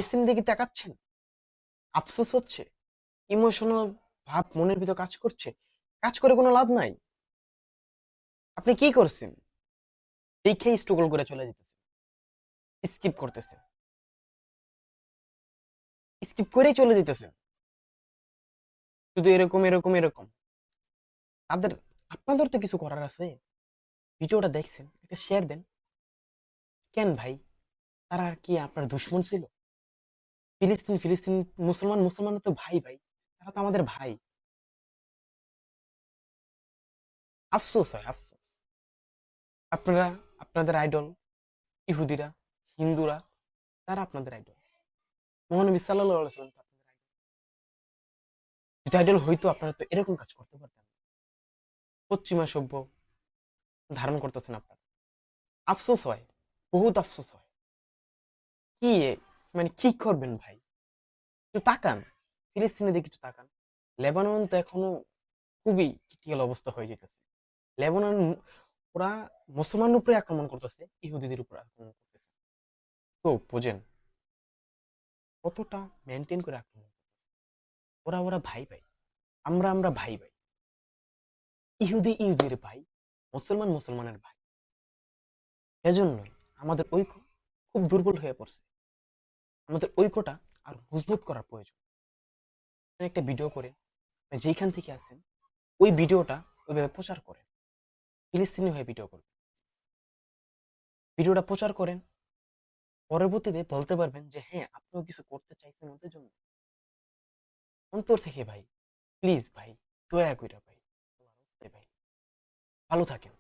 ফিলিস্তিন দিকে তাকাচ্ছেন, আফসোস হচ্ছে, ইমোশনাল ভাব মনের ভিতর কাজ করছে, কাজ করে কোনো লাভ নাই। আপনি কি করছেন? দেখেই স্ট্রাগল করে চলে যেতেছেন, স্কিপ করতেছেন, স্কিপ করেই চলে যেতেছেন, শুধু এরকম এরকম এরকম। তাদের, আপনাদের তো কিছু করার আছে। ভিডিওটা দেখছেন, একটা শেয়ার দেন। কেন ভাই? তারা কি আপনার দুশ্মন ছিল? ফিলিস্তিন ফিলিস্তিন, মুসলমান মুসলমান তো ভাই ভাই, তারা তো আমাদের ভাই। আফসোস হয়, আফসোস। আপনারা, আপনাদের আইডল ইহুদিরা, হিন্দুরা, তারা আপনাদের আইডল। মহানবী সাল্লাল্লাহু আলাইহি ওয়াসাল্লাম তো আপনাদের আইডল। যদি আইডল হইতো আপনারা তো এরকম কাজ করতে পারতেন না। পশ্চিমা সভ্য ধারণ করতেছেন আপনারা। আফসোস হয়, বহুত আফসোস হয়। কি মানে কি করবেন ভাই? একটু তাকান, ফিলিস্তিনের দিকে একটু তাকান। লেবানন তো এখনো খুবই ক্রিটিক্যাল অবস্থা হয়ে যেতেছে। লেবানন ওরা মুসলমানের উপরে আক্রমণ করতেছে, ইহুদিদের উপরে আক্রমণ করতেছে। তো বোঝেন কতটা মেনটেন করে আক্রমণ করতেছে। ওরা ওরা ভাই ভাই, আমরা ভাই ভাই। ইহুদি ইহুদির ভাই, মুসলমান মুসলমানের ভাই। এজন্যই আমাদের ঐক্য খুব দুর্বল হয়ে পড়ছে। আমাদের ঐক্যটা আর মজবুত করার প্রয়োজন। একটা ভিডিও করে যেইখান থেকে আসেন, ওই ভিডিওটা ওইভাবে প্রচার করেন। ফিলিস্তিনি হয়ে ভিডিও করবেন, ভিডিওটা প্রচার করেন। পরবর্তীতে বলতে পারবেন যে হ্যাঁ, আপনিও কিছু করতে চাইছেন ওদের জন্য। অন্তর থেকে ভাই, প্লিজ ভাই, দয়া কইরা ভাই, ভাই, ভালো থাকেন।